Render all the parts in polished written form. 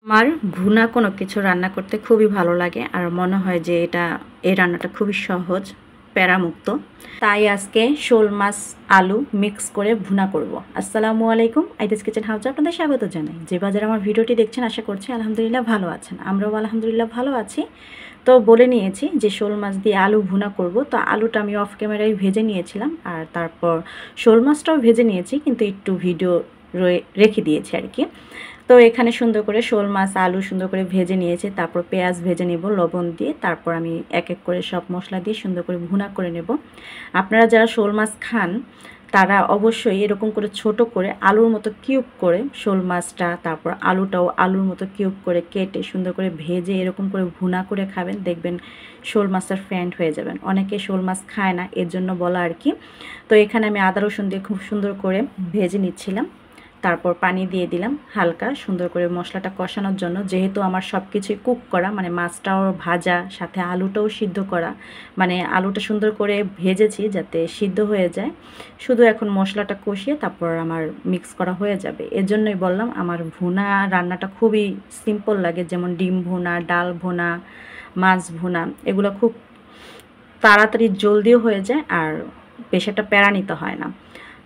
আমার ভুনা কোনো কিছু রান্না করতে খুবই ভালো লাগে আর মনে হয় যে এই রান্নাটা খুবই সহজ, প্যারামুক্ত। তাই আজকে শোল মাছ আলু মিক্স করে ভুনা করব। আসসালামু আলাইকুম, আইদিস কিচেন হাউসে আপনাদের স্বাগত জানাই। যে বাজারে আমার ভিডিওটি দেখছেন আশা করছি আলহামদুলিল্লাহ ভালো আছেন, আমরাও আলহামদুলিল্লাহ ভালো আছি। তো বলে নিয়েছি যে শোল মাছ দিয়ে আলু ভুনা করব। তো আলুটা আমি অফ ক্যামেরায় ভেজে নিয়েছিলাম আর তারপর শোল মাছটাও ভেজে নিয়েছি, কিন্তু একটু ভিডিও রেখে দিয়েছি আর কি। তো এখানে সুন্দর করে শোল মাছ আলু সুন্দর করে ভেজে নিয়েছে, তারপর পেঁয়াজ ভেজে নেব লবণ দিয়ে, তারপর আমি এক এক করে সব মশলা দিয়ে সুন্দর করে ভুনা করে নেব। আপনারা যারা শোল মাছ খান তারা অবশ্যই এরকম করে ছোট করে আলুর মতো কিউব করে শোল মাছটা, তারপর আলুটাও আলুর মতো কিউব করে কেটে সুন্দর করে ভেজে এরকম করে ভুনা করে খাবেন, দেখবেন শোল মাছটার ফ্যান্ড হয়ে যাবেন। অনেকে শোল মাছ খায় না, এর জন্য বলা আর কি। তো এখানে আমি আদা রসুন দিয়ে খুব সুন্দর করে ভেজে নিচ্ছিলাম, তারপর পানি দিয়ে দিলাম হালকা সুন্দর করে মশলাটা কষানোর জন্য। যেহেতু আমার সব কিছুই কুক করা, মানে মাছটাও ভাজা সাথে আলুটাও সিদ্ধ করা, মানে আলুটা সুন্দর করে ভেজেছি যাতে সিদ্ধ হয়ে যায়। শুধু এখন মশলাটা কষিয়ে তারপর আমার মিক্স করা হয়ে যাবে। এর জন্যই বললাম আমার ভুনা রান্নাটা খুবই সিম্পল লাগে, যেমন ডিম ভুনা, ডাল ভুনা, মাছ ভুনা, এগুলো খুব তাড়াতাড়ি জলদিও হয়ে যায় আর বেশ একটা প্যারা নিতে হয় না।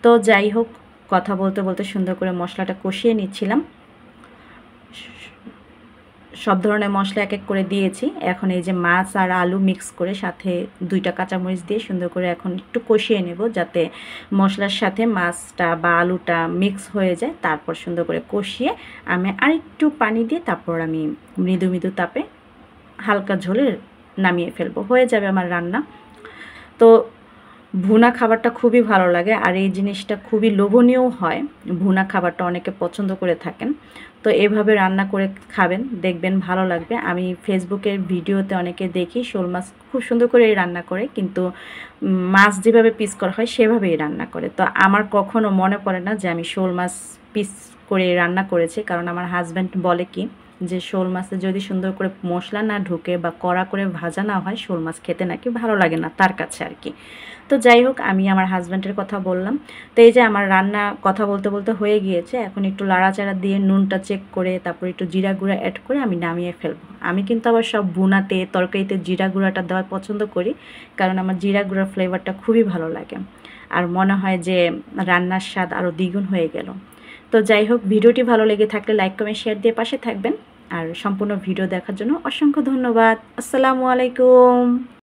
তো যাই হোক, কথা বলতে বলতে সুন্দর করে মশলাটা কষিয়ে নিচ্ছিলাম। সব ধরনের মশলা এক এক করে দিয়েছি। এখন এই যে মাছ আর আলু মিক্স করে সাথে 2টা কাঁচামরিচ দিয়ে সুন্দর করে এখন একটু কষিয়ে নেব, যাতে মশলার সাথে মাছটা বা আলুটা মিক্স হয়ে যায়। তারপর সুন্দর করে কষিয়ে আমি আরেকটু পানি দিয়ে তারপর আমি মৃদু মৃদু তাপে হালকা ঝোলে নামিয়ে ফেলবো, হয়ে যাবে আমার রান্না। তো ভুনা খাবারটা খুবই ভালো লাগে আর এই জিনিসটা খুবই লোভনীয় হয়। ভুনা খাবারটা অনেকে পছন্দ করে থাকেন, তো এভাবে রান্না করে খাবেন, দেখবেন ভালো লাগবে। আমি ফেসবুকের ভিডিওতে অনেকে দেখি শোল মাছ খুব সুন্দর করে রান্না করে, কিন্তু মাছ যেভাবে পিস করা হয় সেভাবেই রান্না করে। তো আমার কখনো মনে পড়ে না যে আমি শোল মাছ পিস করে রান্না করেছি, কারণ আমার হাজব্যান্ড বলে কি যে শোল মাছে যদি সুন্দর করে মশলা না ঢুকে বা কড়া করে ভাজা না হয় শোল মাছ খেতে নাকি ভালো লাগে না তার কাছে আর কি। তো যাই হোক, আমি আমার হাজব্যান্ডের কথা বললাম। তো এই যে আমার রান্না কথা বলতে বলতে হয়ে গিয়েছে, এখন একটু লাড়াচাড়া দিয়ে নুনটা চেক করে তারপর একটু জিরা গুঁড়া অ্যাড করে আমি নামিয়ে ফেলবো। আমি কিন্তু আবার সব ভুনাতে তরকারিতে জিরা গুঁড়াটা দেওয়া পছন্দ করি, কারণ আমার জিরা গুঁড়ার ফ্লেভারটা খুবই ভালো লাগে আর মনে হয় যে রান্নার স্বাদ আরও দ্বিগুণ হয়ে গেল। তো যাই হোক, ভিডিওটি ভালো লেগে থাকলে লাইক কমেন্ট শেয়ার দিয়ে পাশে থাকবেন আর সম্পূর্ণ ভিডিও দেখার জন্য অসংখ্য ধন্যবাদ। আসসালামু আলাইকুম।